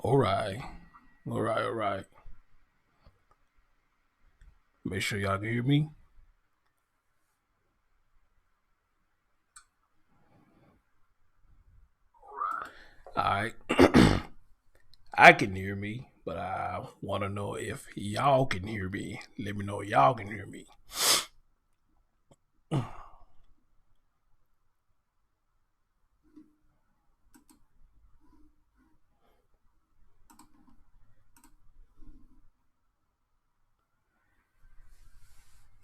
All right. All right. All right. Make sure y'all can hear me. All right. I can hear me, but I want to know if y'all can hear me. Let me know if y'all can hear me.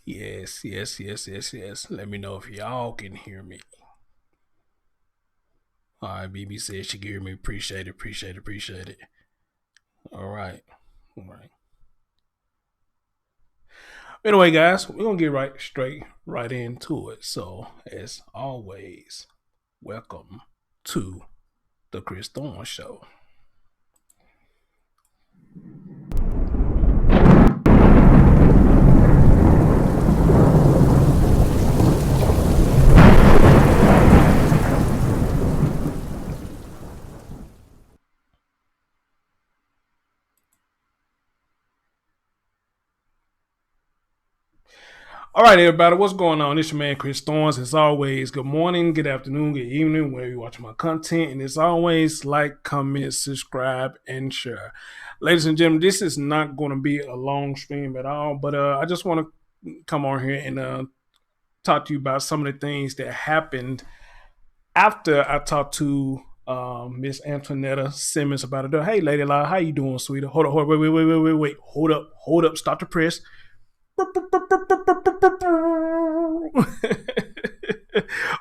Yes, yes, yes, yes, yes. Let me know if y'all can hear me. All right, BB said she can hear me. Appreciate it, appreciate it, appreciate it. All right. All right. Anyway, guys, we're gonna get right into it. So, as always, welcome to the Chris Thorne Show. All right, everybody, what's going on? It's your man Chris Thorns. As always, good morning, good afternoon, good evening, wherever you watch my content. And as always, like, comment, subscribe, and share. Ladies and gentlemen, this is not going to be a long stream at all, but I just want to come on here and talk to you about some of the things that happened after I talked to Miss Anntionetta Simmons about it. Hey, Lady La, how you doing, sweetie? Hold up, wait. Hold up, stop the press.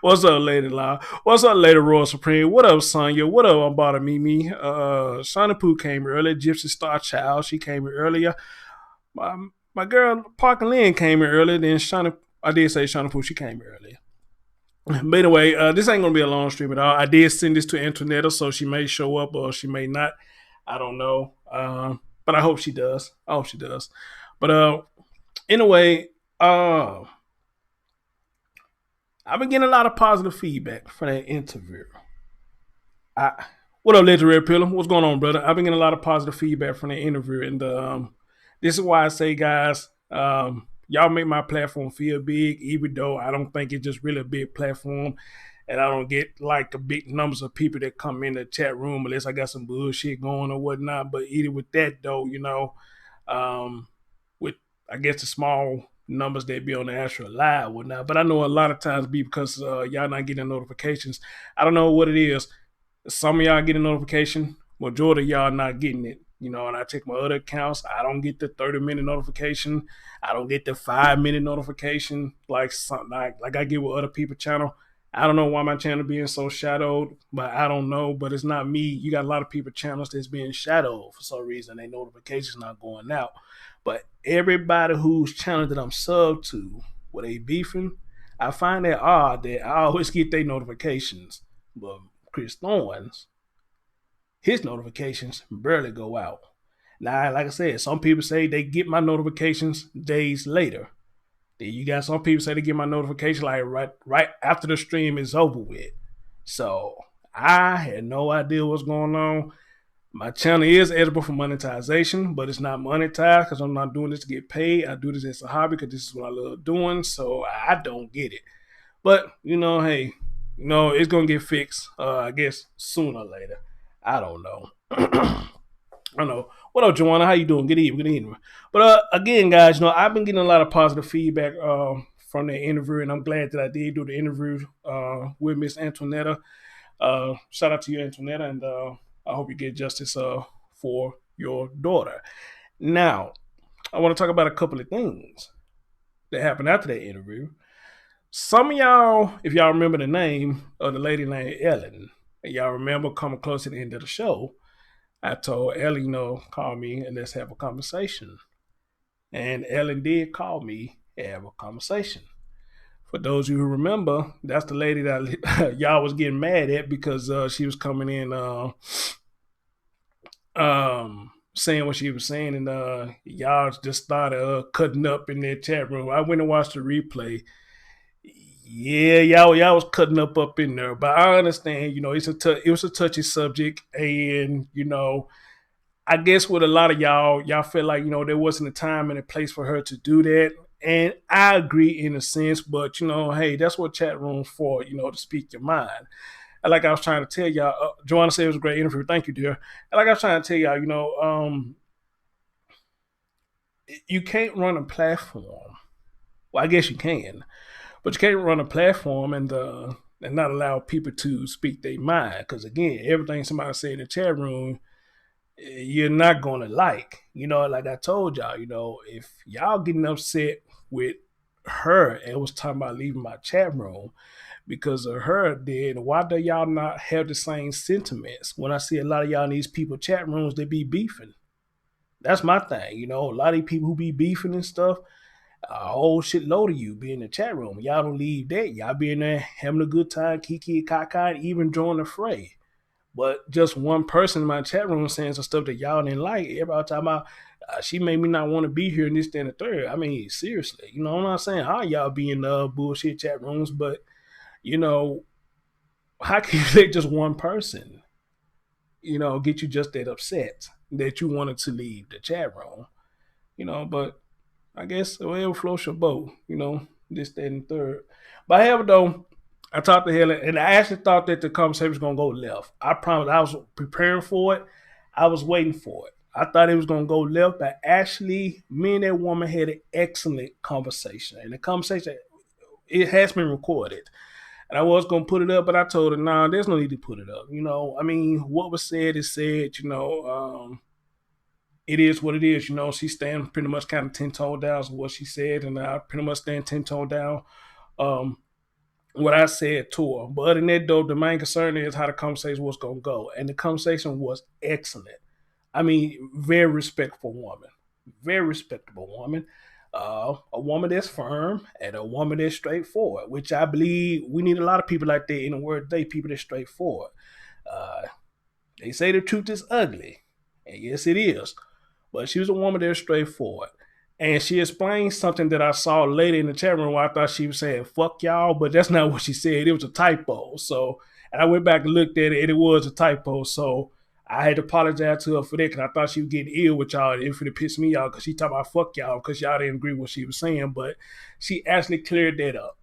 What's up, Lady Law? What's up, Lady Royal Supreme? What up, Sonya? What up, Ambata Mimi? Shauna Pooh came early. Gypsy Star Child, she came here earlier. My girl Parker Lynn came here earlier. Then Shauna, I did say Shauna Pooh, she came here earlier. But anyway, this ain't gonna be a long stream at all. I did send this to Antoinetta, so she may show up or she may not. I don't know. But I hope she does. I hope she does. But anyway, I've been getting a lot of positive feedback from that interview. What up, Legendary Pillar? What's going on, brother? I've been getting a lot of positive feedback from the interview, and this is why I say, guys, y'all make my platform feel big, even though I don't think it's just really a big platform, and I don't get like the big numbers of people that come in the chat room unless I got some bullshit going or whatnot. But either with that, though, with I guess the small numbers that be on the actual live whatnot. But I know a lot of times be because y'all not getting notifications. I don't know what it is. Some of y'all get a notification. Majority of y'all not getting it. And I check my other accounts. I don't get the 30-minute notification. I don't get the 5-minute notification like something like I get with other people's channel. I don't know why my channel being so shadowed, but I don't know. But it's not me. You got a lot of people channels that's being shadowed for some reason. They notifications not going out. But everybody whose channel that I'm sub to, where they beefing, I find that odd that I always get their notifications. But Chris Thorns, his notifications barely go out. Now, like I said, some people say they get my notifications days later. Then you got some people say they get my notification like right after the stream is over with. So I had no idea what's going on. My channel is eligible for monetization, but it's not monetized because I'm not doing this to get paid. I do this as a hobby because this is what I love doing. So I don't get it. But, hey, it's going to get fixed, I guess, sooner or later. I don't know. I don't know. What up, Joanna? How you doing? Good evening. Good evening. But again, guys, I've been getting a lot of positive feedback from the interview, and I'm glad that I did do the interview with Miss Anntionetta. Shout out to you, Anntionetta, and I hope you get justice for your daughter. Now, I want to talk about a couple of things that happened after that interview. Some of y'all, if y'all remember the name of the lady named Ellen, and y'all remember coming close to the end of the show, I told Ellen, call me and let's have a conversation. And Ellen did call me and have a conversation. For those of you who remember, that's the lady that y'all was getting mad at because she was coming in saying what she was saying, and y'all just started cutting up in their chat room. I went and watched the replay. Yeah, y'all was cutting up in there, but I understand. It was a touchy subject, and I guess with a lot of y'all felt like, there wasn't a time and a place for her to do that. And I agree in a sense, but hey, that's what chat rooms for, to speak your mind. And like I was trying to tell y'all, Joanna said it was a great interview. Thank you, dear. And like I was trying to tell y'all, you can't run a platform. Well, I guess you can, but you can't run a platform and not allow people to speak their mind. Because again, everything somebody say in the chat room, you're not gonna like. Like I told y'all, if y'all getting upset with her and was talking about leaving my chat room because of her, then why do y'all not have the same sentiments? When I see a lot of y'all in these people chat rooms, they be beefing. That's my thing. A lot of these people who be beefing and stuff, a whole shitload of you be in the chat room. Y'all don't leave that. Y'all be in there having a good time, kiki, kaka, and even join the fray. But just one person in my chat room saying some stuff that y'all didn't like. Everybody talking about she made me not want to be here and this, that, and the third. I mean, seriously, I'm not saying how y'all be in bullshit chat rooms, but you know, how can you let just one person, get you just that upset that you wanted to leave the chat room? But I guess whatever floats your boat, this, that, and the third. But however, though, I talked to Helen, and I actually thought that the conversation was gonna go left. I promise, I was preparing for it. I was waiting for it. I thought it was gonna go left, but actually, me and that woman had an excellent conversation, and the conversation it has been recorded. And I was gonna put it up, but I told her, "Nah, there's no need to put it up." I mean, what was said is said. It is what it is. She stand pretty much kind of 10 toes down with what she said, and I pretty much stand 10 toes down. Um, what I said to her. But other than that, though, the main concern is how the conversation was going to go. And the conversation was excellent. I mean, very respectful woman, very respectable woman, a woman that's firm and a woman that's straightforward, which I believe we need a lot of people like that in the world today, people that's straightforward. Uh, they say the truth is ugly. And yes, it is. But she was a woman that was straightforward. And she explained something that I saw later in the chat room where I thought she was saying, fuck y'all, but that's not what she said. It was a typo. So, and I went back and looked at it, and it was a typo. So I had to apologize to her for that because I thought she was getting ill with y'all. If it pissed me off because she talked about fuck y'all because y'all didn't agree with what she was saying. But she actually cleared that up.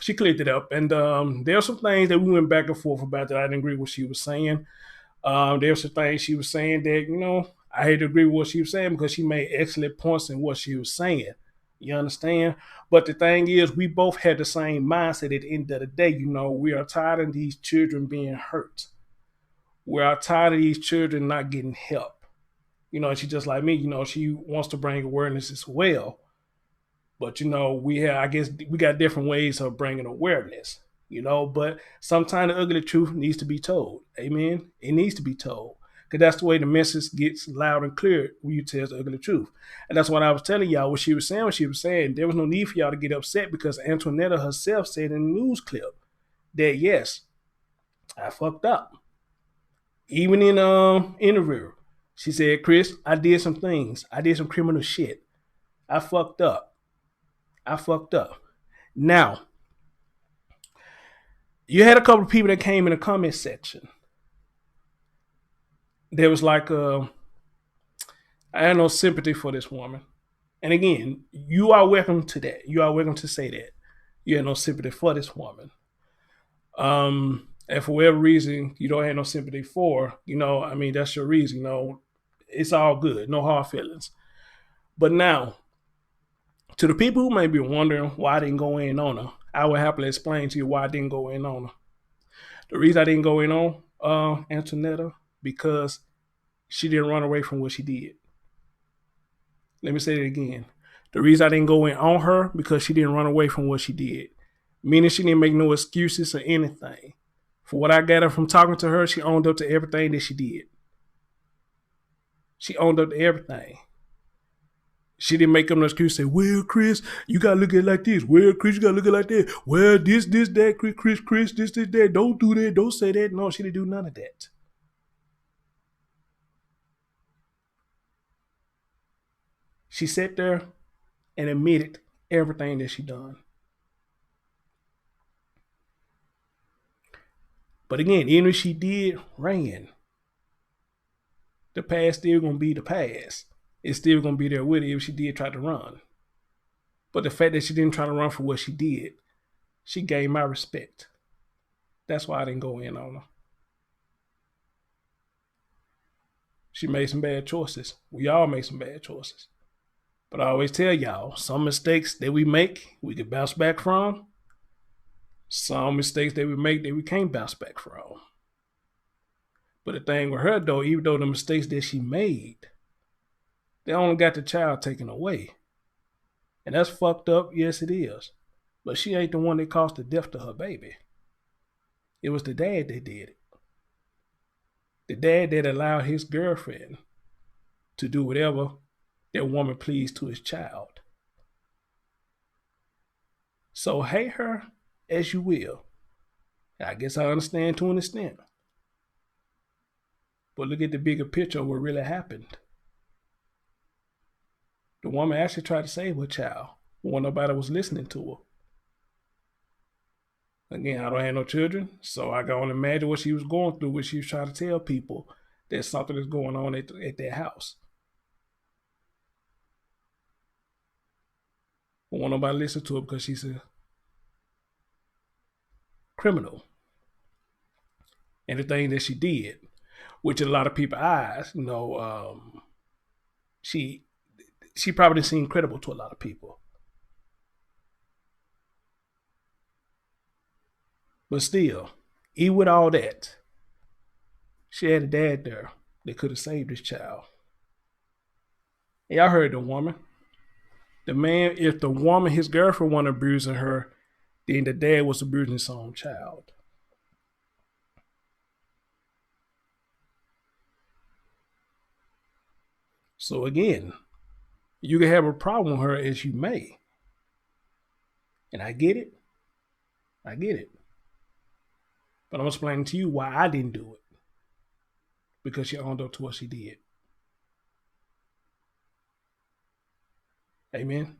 She cleared it up. And there are some things that we went back and forth about that I didn't agree with what she was saying. There were some things she was saying that, I had to agree with what she was saying because she made excellent points in what she was saying. You understand? But the thing is, we both had the same mindset at the end of the day. We are tired of these children being hurt. We are tired of these children not getting help. She just like me, she wants to bring awareness as well. But I guess we got different ways of bringing awareness. But sometimes the ugly truth needs to be told. Amen. It needs to be told because that's the way the message gets loud and clear when you tell the ugly truth. And that's what I was telling y'all. What she was saying, there was no need for y'all to get upset because Anntionetta herself said in the news clip that yes, I fucked up. Even in interview, she said, Chris, I did some things. I did some criminal shit. I fucked up. I fucked up. Now, you had a couple of people that came in the comment section. There was like, I had no sympathy for this woman. And again, you are welcome to that. You are welcome to say that. You have no sympathy for this woman. And for whatever reason you don't have no sympathy for, I mean, that's your reason. It's all good. No hard feelings. But now, to the people who may be wondering why I didn't go in on her, I will happily explain to you why I didn't go in on her. The reason I didn't go in on Anntionetta, because she didn't run away from what she did. Let me say it again. The reason I didn't go in on her, because she didn't run away from what she did. Meaning she didn't make no excuses or anything. For what I gathered from talking to her, she owned up to everything that she did. She owned up to everything. She didn't make up no excuse, say, well, Chris, you gotta look at it like this. Well, Chris, you gotta look at it like that. Well, this, that, Chris, this, that. Don't do that. Don't say that. No, she didn't do none of that. She sat there and admitted everything that she done. But again, even if she did, ran. The past still gonna be the past. It's still gonna be there with her if she did try to run. But the fact that she didn't try to run for what she did, she gained my respect. That's why I didn't go in on her. She made some bad choices. We all make some bad choices. But I always tell y'all, some mistakes that we make, we can bounce back from. Some mistakes that we make that we can't bounce back from. But the thing with her, though, even though the mistakes that she made, they only got the child taken away. And that's fucked up. Yes, it is. But she ain't the one that caused the death to her baby. It was the dad that did it. The dad that allowed his girlfriend to do whatever that woman pleased to his child. So hate her as you will. I guess I understand to an extent. But look at the bigger picture of what really happened. The woman actually tried to save her child when nobody was listening to her. Again, I don't have no children, so I can only imagine what she was going through when she was trying to tell people that something is going on at their house. But won't nobody listen to her because she's a criminal. And the thing that she did, which in a lot of people's eyes, she probably didn't seem credible to a lot of people. But still, even with all that, she had a dad there that could have saved this child. And y'all heard the woman. The man, if the woman, his girlfriend, wasn't abusing her, then the dad was abusing his own child. So again, you can have a problem with her as you may. And I get it. I get it. But I'm explaining to you why I didn't do it. Because she owned up to what she did. Amen.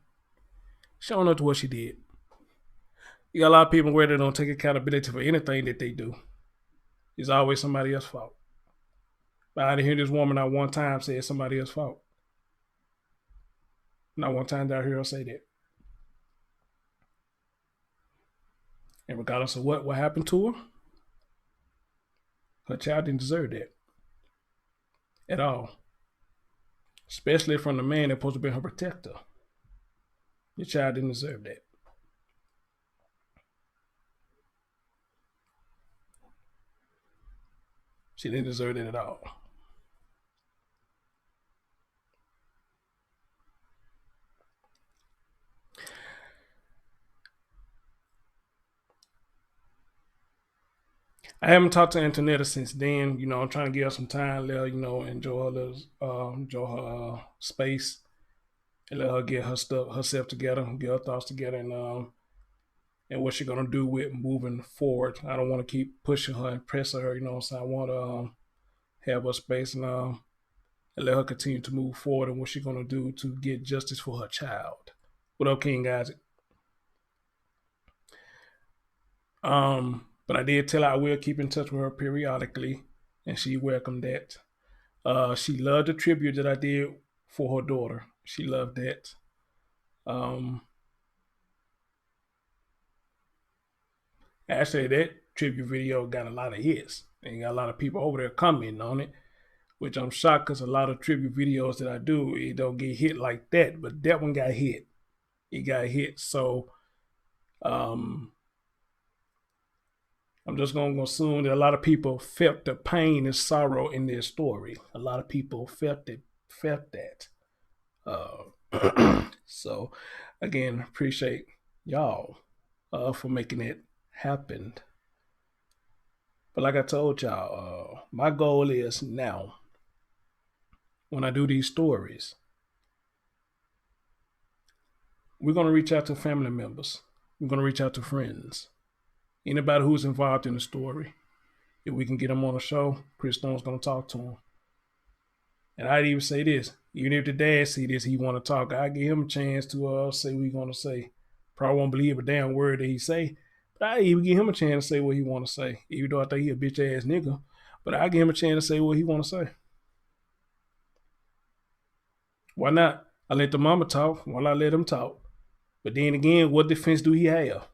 She owned up to what she did. You got a lot of people where they don't take accountability for anything that they do. It's always somebody else's fault. But I didn't hear this woman not one time say it's somebody else's fault. Not one time did I hear her say that. And regardless of what happened to her child didn't deserve that. At all. Especially from the man that's supposed to be her protector. Your child didn't deserve that. She didn't deserve it at all. I haven't talked to Anntionetta since then. I'm trying to give her some time, let her, enjoy her space, and let her get herself together, get her thoughts together, and what she's gonna do with moving forward. I don't want to keep pushing her and pressing her. So I want to have her space and let her continue to move forward and what she's gonna do to get justice for her child. What up, King Isaac? But I did tell her I will keep in touch with her periodically, and she welcomed that. She loved the tribute that I did for her daughter. She loved that. Actually, that tribute video got a lot of hits. And got a lot of people over there commenting on it, which I'm shocked because a lot of tribute videos that I do, it don't get hit like that. But that one got hit. It got hit. So, I'm just going to assume that a lot of people felt the pain and sorrow in their story. A lot of people felt that. So, again, appreciate y'all for making it happen. But like I told y'all, my goal is now, when I do these stories, we're going to reach out to family members. We're going to reach out to friends. Anybody who's involved in the story. If we can get them on the show, Chris Stone's going to talk to them. And I'd even say this. Even if the dad see this, he want to talk, I give him a chance to say what he's going to say. Probably won't believe a damn word that he say. But I even give him a chance to say what he want to say. Even though I think he a bitch ass nigga. But I give him a chance to say what he want to say. Why not? I let the mama talk. Why not let him talk? But then again, what defense do he have?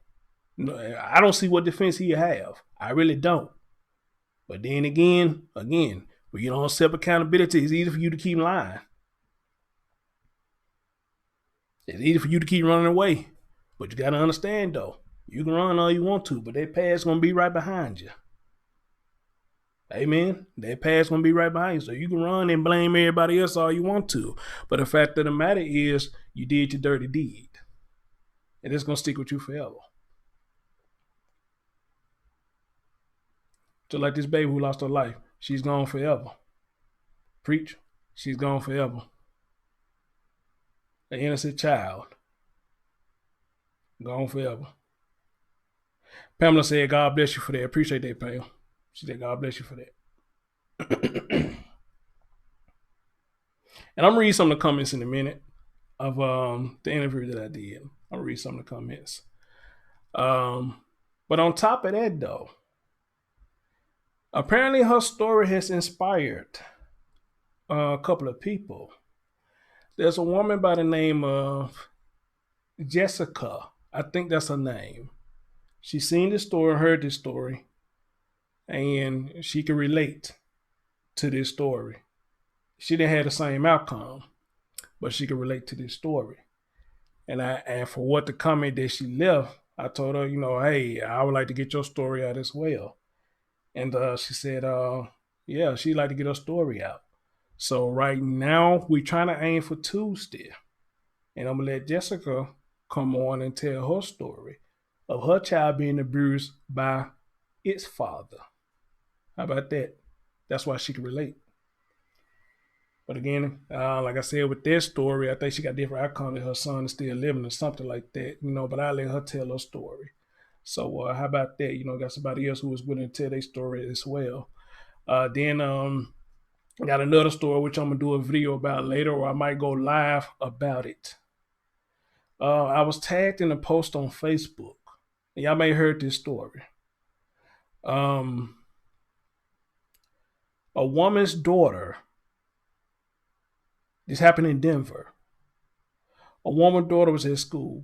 No, I don't see what defense he have. I really don't. But then again, when you don't accept accountability, it's easy for you to keep lying. It's easy for you to keep running away. But you gotta understand though, you can run all you want to, but that past gonna be right behind you. Amen. That past gonna be right behind you. So you can run and blame everybody else all you want to. But the fact of the matter is you did your dirty deed. And it's gonna stick with you forever. Just like this baby who lost her life. She's gone forever. Preach. She's gone forever. An innocent child. Gone forever. Pamela said, God bless you for that. Appreciate that, Pam. She said, God bless you for that. And I'm gonna read some of the comments in a minute of the interview that I did. I'll read some of the comments. But on top of that, though, apparently her story has inspired a couple of people. There's a woman by the name of Jessica. I think that's her name. She's seen this story, heard this story, and she can relate to this story. She didn't have the same outcome, but she can relate to this story. And for what the comment that she left, I told her, hey, I would like to get your story out as well. And she said, yeah, she'd like to get her story out. So right now we're trying to aim for Tuesday. And I'm gonna let Jessica come on and tell her story of her child being abused by its father. How about that? That's why she can relate. But again, like I said, with their story, I think she got different outcomes. Her son is still living or something like that, but I let her tell her story. So how about that? Got somebody else who was willing to tell their story as well. Then got another story which I'm gonna do a video about later, or I might go live about it. I was tagged in a post on Facebook. And y'all may have heard this story. A woman's daughter. This happened in Denver. A woman's daughter was at school,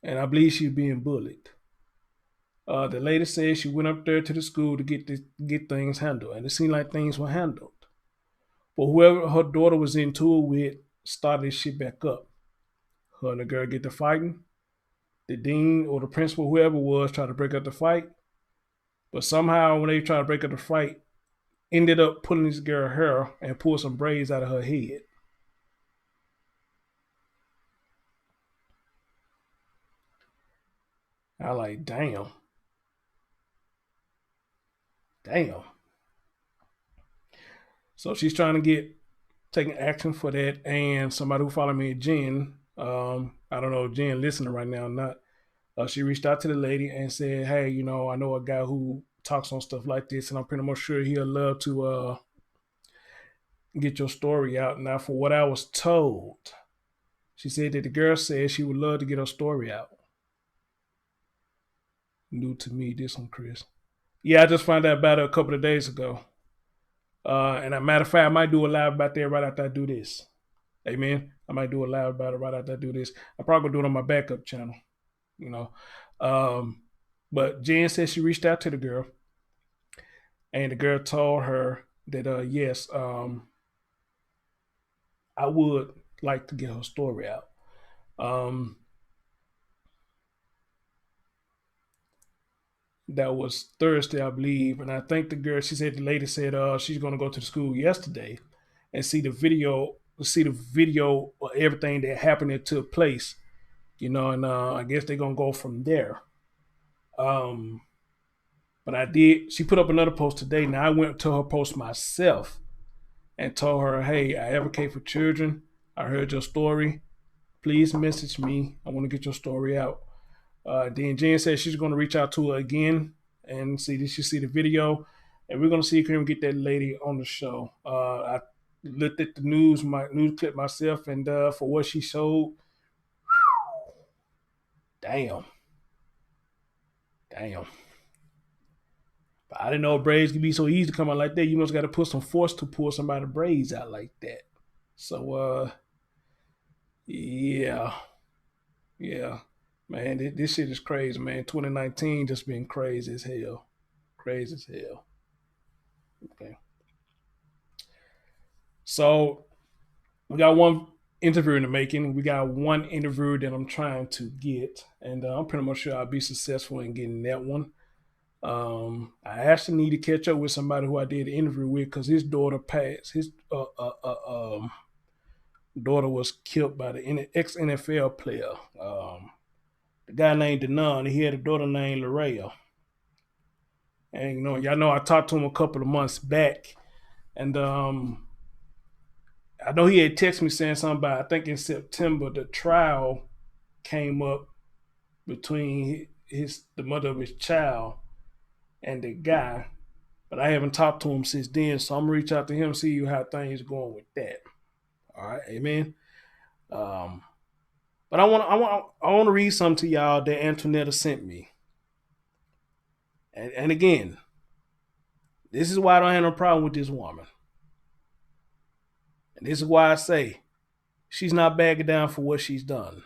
and I believe she was being bullied. The lady said she went up there to the school to get things handled, and it seemed like things were handled. But whoever her daughter was into it with started this shit back up. Her and the girl get to fighting. The dean or the principal, whoever it was, tried to break up the fight. But somehow when they tried to break up the fight, ended up pulling this girl's hair and pulled some braids out of her head. I like, damn. So she's trying to taking action for that. And somebody who followed me, Jen, I don't know if Jen listening right now or not. She reached out to the lady and said, hey, I know a guy who talks on stuff like this, and I'm pretty much sure he'll love to get your story out. Now, for what I was told, she said that the girl said she would love to get her story out. New to me, this one, Chris. Yeah, I just found out about it a couple of days ago. And a matter of fact, I might do a live about that right after I do this. Amen. I might do a live about it right after I do this. I'm probably gonna do it on my backup channel. But Jen said she reached out to the girl, and the girl told her that yes, I would like to get her story out. That was Thursday, I believe, and I think the girl. She said the lady said she's gonna go to the school yesterday and see the video of everything that happened that took place. And I guess they're gonna go from there. But she put up another post today. Now I went to her post myself and told her, hey, I advocate for children. I heard your story. Please message me. I want to get your story out. Then Jen said she's going to reach out to her again and see did she see the video. And we're going to see if we can get that lady on the show. I looked at the news clip myself, and for what she showed, damn. But I didn't know braids could be so easy to come out like that. You must got to put some force to pull somebody's braids out like that. So Yeah, yeah, man. This shit is crazy, man. 2019 just been crazy as hell. Crazy as hell. Okay, so we got one interview in the making. We got one interview that I'm trying to get, and I'm pretty much sure I'll be successful in getting that one. I actually need to catch up with somebody who I did the interview with because his daughter passed. His daughter was killed by the ex NFL player. The guy named Denon. He had a daughter named Larea. And y'all know I talked to him a couple of months back, and I know he had texted me saying something about, I think in September the trial came up between the mother of his child and the guy, but I haven't talked to him since then. So I'm gonna reach out to him, see how things going with that. All right, amen. Um, but I want to read something to y'all that Anntionetta sent me. And again, this is why I don't have no problem with this woman. And this is why I say she's not backing down for what she's done.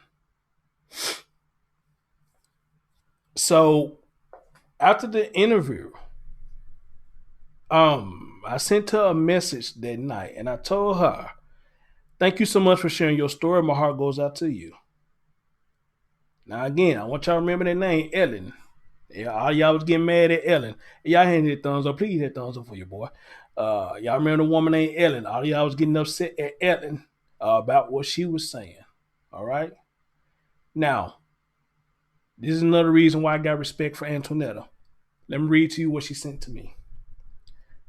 So after the interview, I sent her a message that night and I told her, thank you so much for sharing your story. My heart goes out to you. Now again, I want y'all to remember that name, Ellen. Yeah, all y'all was getting mad at Ellen. Y'all hitting that thumbs up. Please hit thumbs up for your boy. Y'all remember the woman named Ellen. All y'all was getting upset at Ellen about what she was saying. All right. Now, this is another reason why I got respect for Anntionetta. Let me read to you what she sent to me.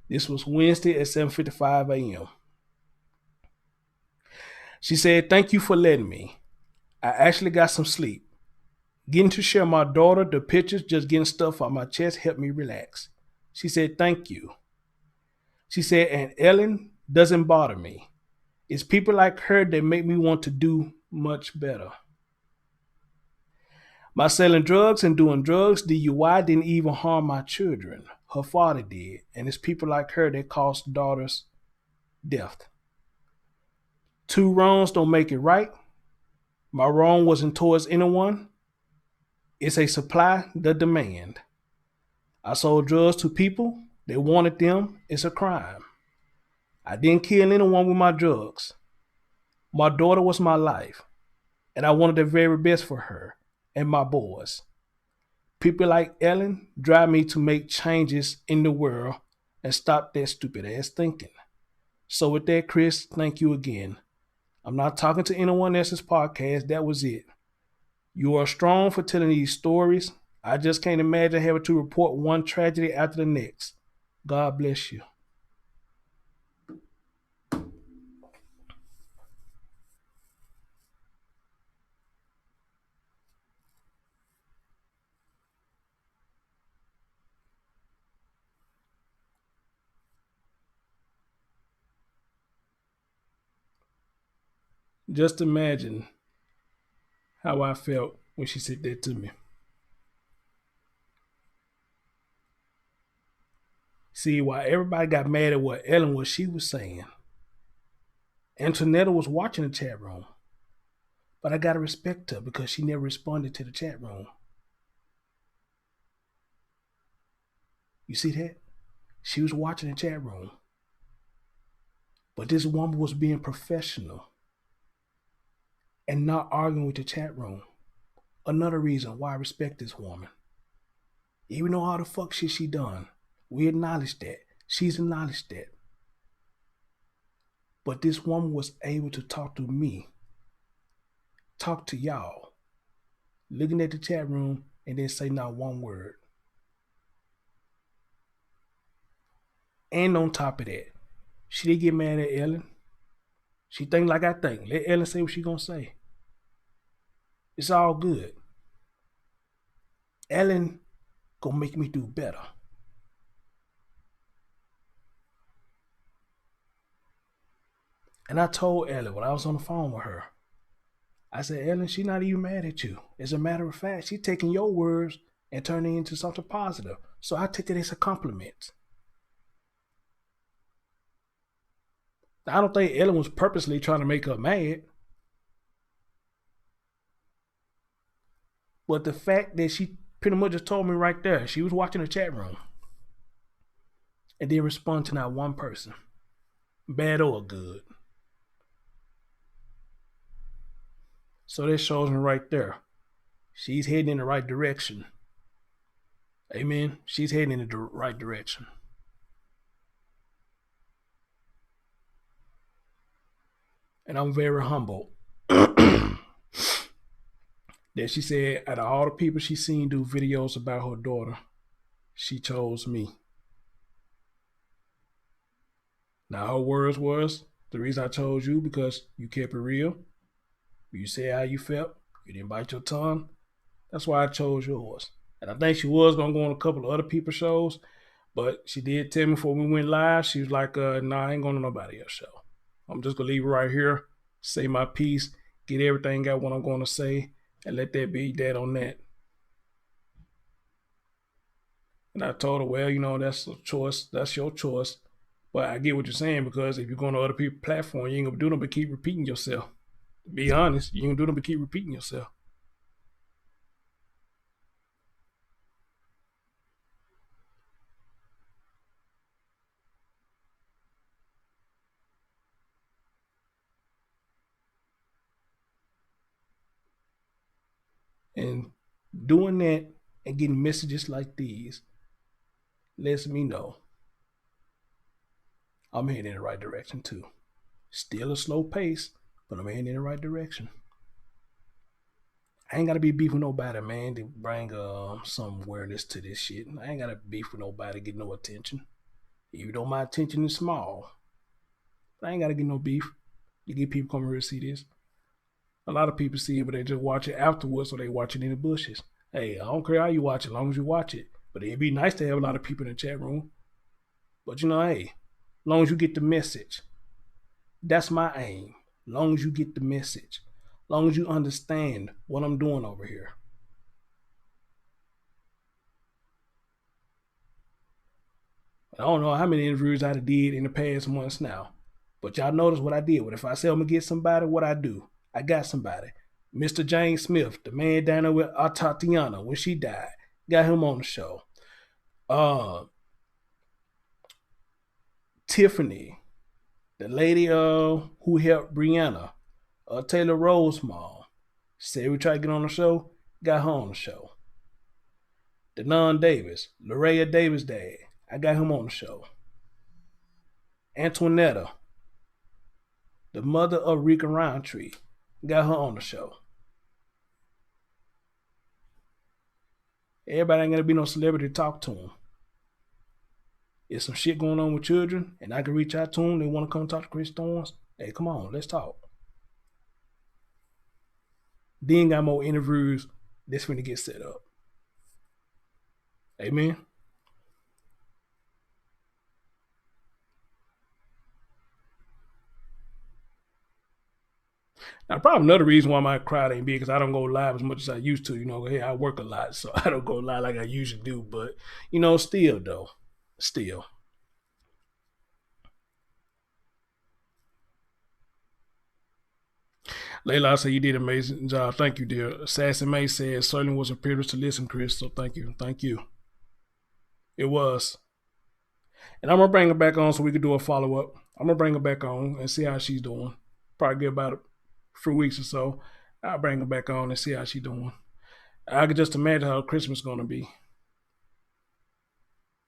This was Wednesday at 7:55 a.m. She said, thank you for letting me. I actually got some sleep. Getting to share my daughter, the pictures, just getting stuff on my chest helped me relax. She said, thank you. She said, and Ellen doesn't bother me. It's people like her that make me want to do much better. My selling drugs and doing drugs, DUI didn't even harm my children. Her father did. And it's people like her that cost daughters death. Two wrongs don't make it right. My wrong wasn't towards anyone. It's a supply, the demand. I sold drugs to people. They wanted them. It's a crime. I didn't kill anyone with my drugs. My daughter was my life. And I wanted the very best for her and my boys. People like Ellen drive me to make changes in the world and stop that stupid ass thinking. So with that, Chris, thank you again. I'm not talking to anyone else's podcast. That was it. You are strong for telling these stories. I just can't imagine having to report one tragedy after the next. God bless you. Just imagine how I felt when she said that to me. See, why everybody got mad at what she was saying. Antonetta was watching the chat room. But I gotta respect her because she never responded to the chat room. You see that? She was watching the chat room. But this woman was being professional and not arguing with the chat room. Another reason why I respect this woman. Even though all the fuck shit she done, we acknowledge that. She's acknowledged that. But this woman was able to talk to me, talk to y'all, looking at the chat room and then say not one word. And on top of that, she didn't get mad at Ellen. She think like I think. Let Ellen say what she gonna say. It's all good. Ellen gonna make me do better. And I told Ellen when I was on the phone with her, I said, Ellen, she's not even mad at you. As a matter of fact, she's taking your words and turning it into something positive. So I take it as a compliment. I don't think Ellen was purposely trying to make her mad. But the fact that she pretty much just told me right there, she was watching the chat room and didn't respond to not one person, bad or good. So that shows me right there. She's heading in the right direction. Amen. She's heading in the right direction. And I'm very humbled that she said, out of all the people she's seen do videos about her daughter, she chose me. Now her words was, the reason I chose you because you kept it real. You said how you felt. You didn't bite your tongue. That's why I chose yours. And I think she was gonna go on a couple of other people's shows, but she did tell me before we went live, she was like, nah, I ain't going to nobody else's show. I'm just gonna leave it right here, say my piece, get everything out what I'm gonna say, and let that be that on that. And I told her, well, that's a choice. That's your choice. But I get what you're saying, because if you're going to other people's platform, you ain't gonna do nothing but keep repeating yourself. To be honest, you ain't gonna do nothing but keep repeating yourself. And doing that and getting messages like these lets me know I'm heading in the right direction too. Still a slow pace, but I'm heading in the right direction. I ain't gotta be beef with nobody, man, to bring some awareness to this shit. I ain't gotta beef with nobody to get no attention. Even though my attention is small, I ain't gotta get no beef. You get people coming here to see this. A lot of people see it, but they just watch it afterwards, or they watch it in the bushes. Hey, I don't care how you watch it, as long as you watch it. But it'd be nice to have a lot of people in the chat room. But hey, as long as you get the message, that's my aim. As long as you get the message, as long as you understand what I'm doing over here. I don't know how many interviews I did in the past months now, but y'all notice what I did. What if I say I'm gonna get somebody? What I do? I got somebody. Mr. James Smith, the man down there with Tatiana when she died, got him on the show. Tiffany, the lady who helped Brianna, Taylor Rose mom, said we try to get on the show, got her on the show. Denon Davis, Larea Davis' dad, I got him on the show. Anntionetta, the mother of Rika Roundtree, got her on the show. Everybody ain't gonna be no celebrity to talk to them. If some shit going on with children and I can reach out to them, they want to come talk to Chris Thorns, hey, come on, let's talk. Then got more interviews that's finna get set up. Amen. Now, probably another reason why my crowd ain't big because I don't go live as much as I used to. Hey, I work a lot, so I don't go live like I usually do. But still though, still. Layla said you did an amazing job. Thank you, dear. Sassy May said certainly was a privilege to listen, Chris. So thank you, thank you. It was, and I'm gonna bring her back on so we can do a follow up. I'm gonna bring her back on and see how she's doing. Probably get about a few weeks or so. I'll bring her back on and see how she's doing. I can just imagine how Christmas is gonna be.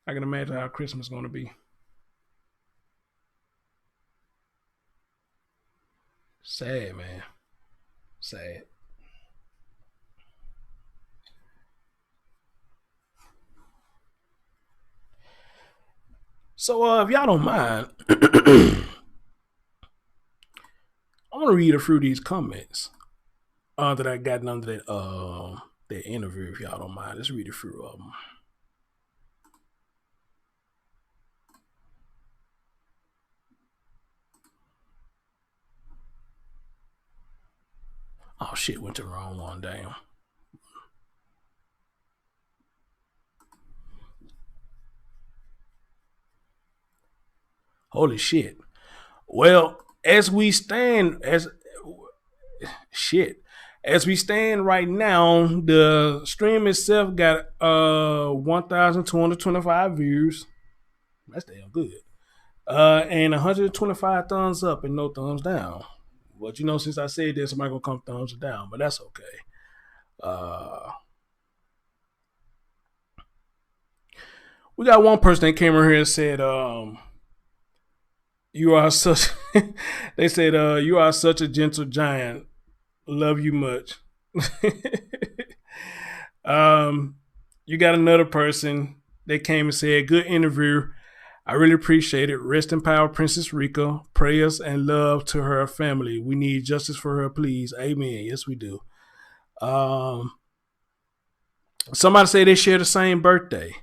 I can imagine how Christmas is gonna be. Sad, man. Sad. So, if y'all don't mind, I'm gonna read a few of these comments that I got under that interview. If y'all don't mind, let's read a few of them. Oh shit, went to the wrong one. Damn. Holy shit. Well, as we stand, as shit, As we stand right now, the stream itself got 1,225 views. That's damn good. And 125 thumbs up and no thumbs down. But since I said this, somebody gonna come thumbs down, but that's okay. We got one person that came in here and said, "You are such." They said, "You are such a gentle giant. Love you much." You got another person that came and said, "Good interview. I really appreciate it. Rest in power, Princess Rika. Prayers and love to her family. We need justice for her, please. Amen." Yes, we do. Somebody say they share the same birthday.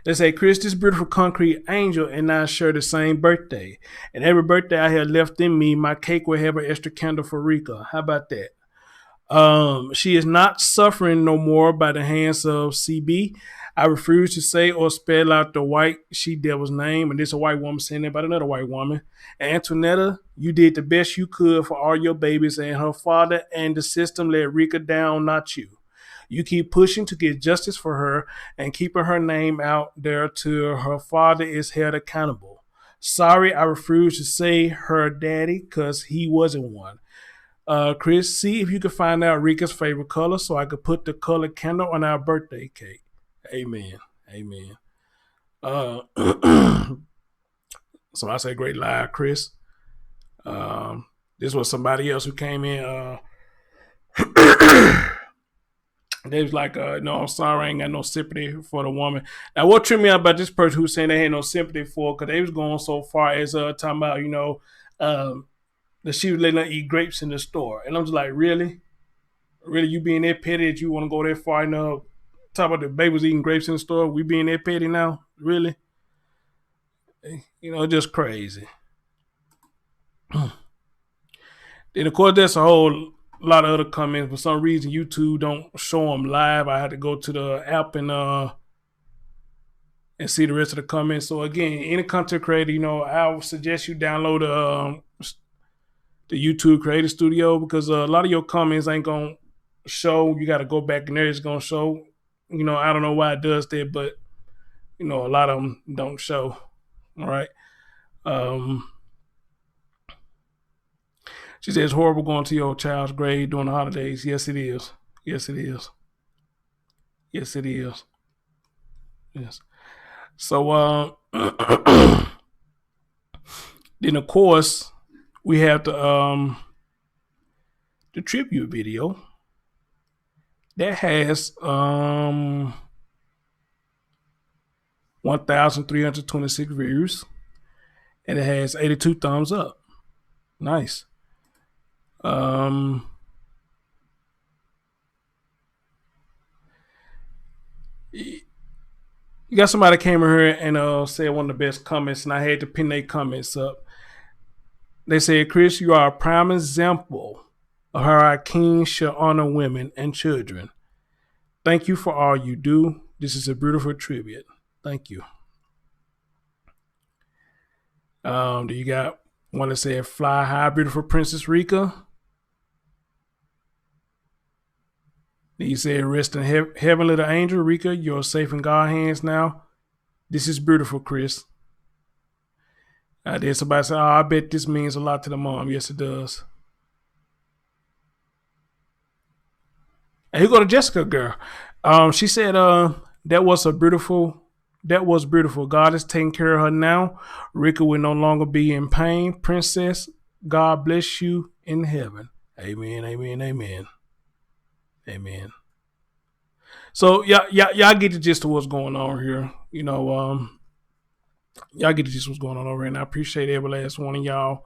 They say, "Chris, this beautiful concrete angel and I share the same birthday. And every birthday I have left in me, my cake will have an extra candle for Rika." How about that? She is not suffering no more by the hands of CB. I refuse to say or spell out the white she devil's name. And this is a white woman saying that about another white woman. Anntionetta, you did the best you could for all your babies, and her father and the system let Rika down, not you. You keep pushing to get justice for her and keeping her name out there till her father is held accountable. Sorry, I refuse to say her daddy because he wasn't one. Chris, see if you can find out Rika's favorite color so I could put the colored candle on our birthday cake. Amen. Amen. So I say great live, Chris. This was somebody else who came in. They was like, "No, I'm sorry, I ain't got no sympathy for the woman." Now, what tripped me out about this person who saying they had no sympathy for, because they was going so far as talking about, that she was letting her eat grapes in the store. And I'm just like, really? Really, you being that petty that you want to go that far enough? Talk about the baby was eating grapes in the store. We being that petty now? Really? Just crazy. Then, of course, there's a whole lot of other comments. For some reason, YouTube don't show them live. I had to go to the app and see the rest of the comments. So again, any content creator, I would suggest you download the YouTube Creator Studio, because a lot of your comments ain't gonna show. You got to go back in there. It's gonna show. I don't know why it does that, but a lot of them don't show. All right. She says, "Horrible going to your child's grave during the holidays." Yes, it is. Yes, it is. Yes, it is. Yes. So then of course we have the tribute video that has 1,326 views, and it has 82 thumbs up. Nice. You got somebody came in here and said one of the best comments, and I had to pin their comments up. They said, "Chris, you are a prime example of how our kings should honor women and children. Thank you for all you do. This is a beautiful tribute." Thank you. Do you got one that said, "Fly high, beautiful Princess Rika"? He said, "Rest in heaven, little angel. Rika, you're safe in God's hands now. This is beautiful, Chris." There's somebody said, "Oh, I bet this means a lot to the mom." Yes, it does. And here go to Jessica, girl. She said, that was beautiful. God is taking care of her now. Rika will no longer be in pain. Princess, God bless you in heaven." Amen, amen, amen. Amen. So y'all get the gist of what's going on here. Y'all get the gist of what's going on over here, and I appreciate every last one of y'all.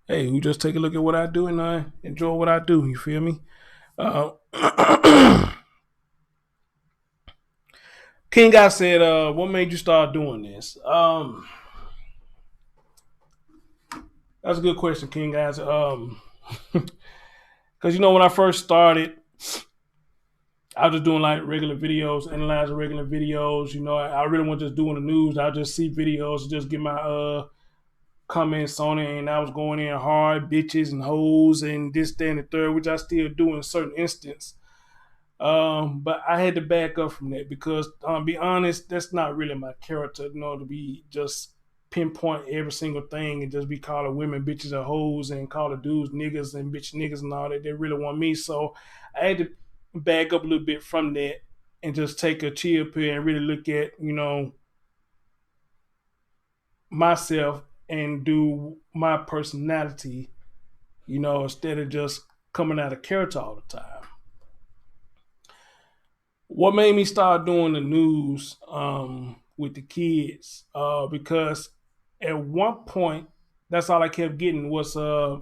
Hey, we just take a look at what I do and I enjoy what I do. You feel me? King Guy said, "What made you start doing this?" That's a good question, King Guys. Because when I first started, I was just doing like regular videos, analyzing regular videos. I really wasn't just doing the news. I just see videos, just get my comments on it, and I was going in hard, bitches and hoes and this, that, and the third, which I still do in certain instances. But I had to back up from that because, be honest, that's not really my character. To be just pinpoint every single thing and just be calling women bitches or hoes and calling dudes niggas and bitch niggas and all that. They really want me, so I had to back up a little bit from that and just take a chill pill and really look at myself and do my personality, instead of just coming out of character all the time. What made me start doing the news with the kids? Because at one point, that's all I kept getting was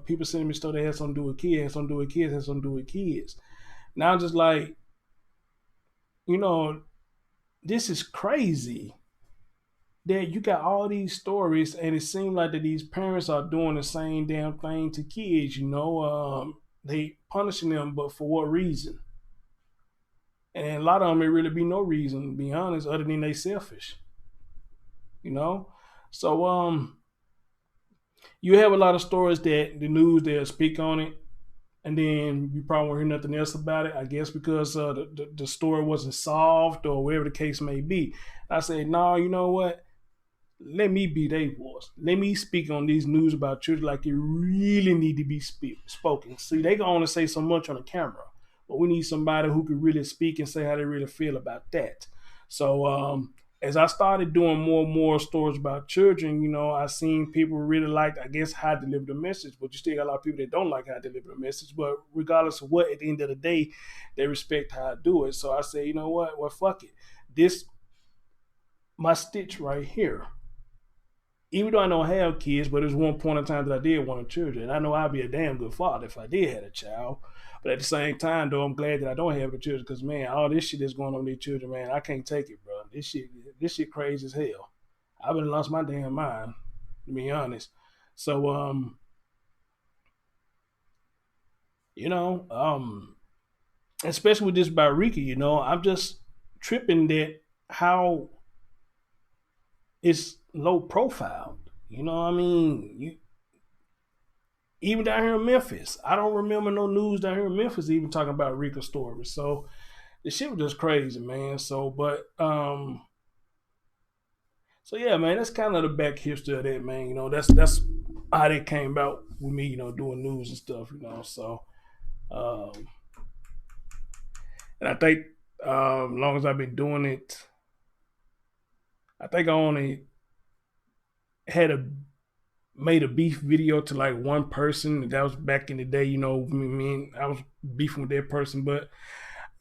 people sending me stuff that had something to do with kids, had something to do with kids, had something to do with kids. Now I'm just like, you know, this is crazy that you got all these stories, and it seems like that these parents are doing the same damn thing to kids. They punishing them, but for what reason? And a lot of them, it really be no reason, to be honest, other than they selfish. You know, so you have a lot of stories that the news they'll speak on it, and then you probably won't hear nothing else about it. I guess because the story wasn't solved or whatever the case may be. I say, no, you know what? Let me be their voice. Let me speak on these news about children like it really need to be spoken. See, they can only say so much on the camera, but we need somebody who can really speak and say how they really feel about that. So as I started doing more and more stories about children, I seen people really like, I guess, how to deliver the message, but you still got a lot of people that don't like how to deliver the message. But regardless of what, at the end of the day, they respect how I do it. So I say, you know what? Well, fuck it. This my stitch right here, even though I don't have kids, but there's one point in time that I did want children. And I know I'd be a damn good father if I did have a child. But at the same time, though, I'm glad that I don't have the children because, man, all this shit that's going on with these children, man, I can't take it, bro. This shit crazy as hell. I've been lost my damn mind, to be honest. So, you know, especially with this by Ricky, I'm just tripping that how it's low profile. I mean? Even down here in Memphis, I don't remember no news down here in Memphis even talking about Rika stories. So the shit was just crazy, man. So yeah, man, that's kind of the back history of that, man. That's how that came about with me, doing news and stuff. So um, and I think as long as I've been doing it, I think I only had a made a beef video to like one person. That was back in the day, I was beefing with that person, but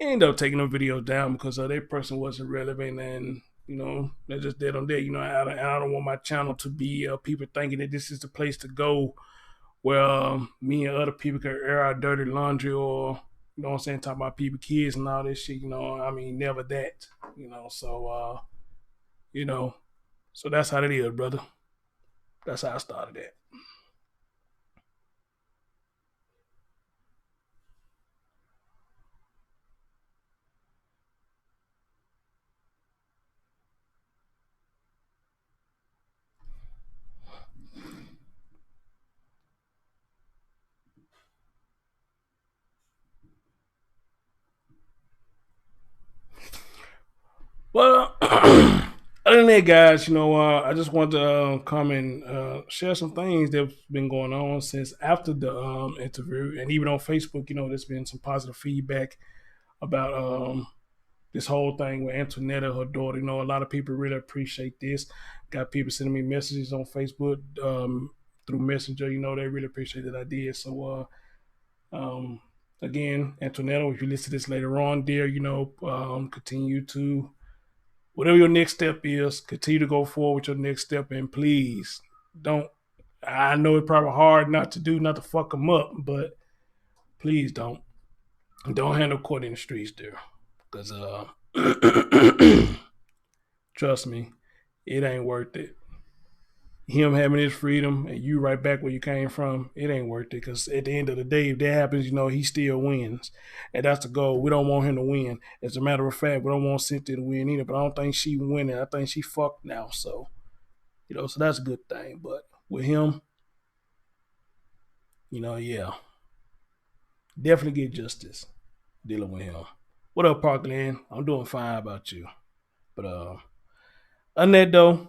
I ended up taking them videos down because that person wasn't relevant, and they're just dead on dead. I don't want my channel to be people thinking that this is the place to go where me and other people can air our dirty laundry, or what I'm saying, talk about people, kids, and all this shit. I mean, never that. You know, so that's how it is, brother. That's how I started that. Well, other than that, guys, I just want to come and share some things that's been going on since after the interview, and even on Facebook, there's been some positive feedback about this whole thing with Antionetta, her daughter. A lot of people really appreciate this. Got people sending me messages on Facebook through Messenger. They really appreciate that I did. So, again, Antonetta, if you listen to this later on, dear, continue to whatever your next step is, continue to go forward with your next step, and please don't. I know it's probably hard not to do, not to fuck them up, but please don't handle court in the streets there, because trust me, it ain't worth it. Him having his freedom and you right back where you came from, it ain't worth it. Because at the end of the day, if that happens, he still wins, and that's the goal. We don't want him to win. As a matter of fact, we don't want Cynthia to win either. But I don't think she winning. I think she fucked now. So so that's a good thing. But with him, yeah, definitely get justice dealing with him. What up, Parkland? I'm doing fine. How about you? But other than that, though,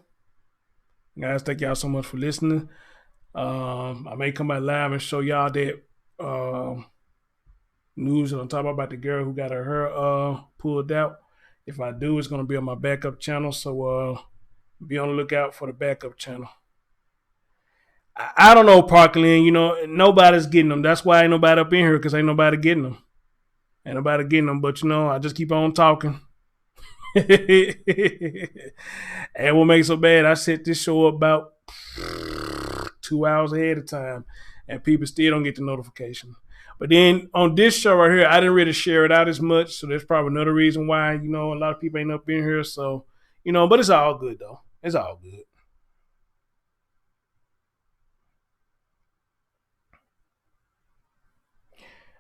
guys, thank y'all so much for listening. I may come back live and show y'all that news that I'm talking about the girl who got her hair pulled out. If I do, it's gonna be on my backup channel. So be on the lookout for the backup channel. I don't know, Parkland. Nobody's getting them. That's why ain't nobody up in here because ain't nobody getting them. Ain't nobody getting them. But I just keep on talking. And what makes it so bad, I set this show up about 2 hours ahead of time, and people still don't get the notification. But then on this show right here, I didn't really share it out as much, so there's probably another reason why a lot of people ain't up in here. So but it's all good though. It's all good.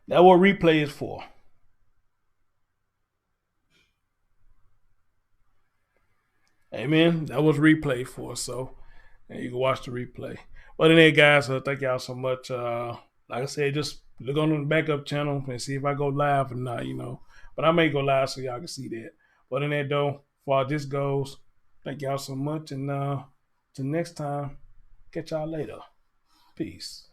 That's what replay is for. Amen. That was replay for. So and you can watch the replay. But anyway, guys, thank y'all so much. Like I said, just look on the backup channel and see if I go live or not. But I may go live so y'all can see that. But in that though, far this goes, thank y'all so much. And till next time, catch y'all later. Peace.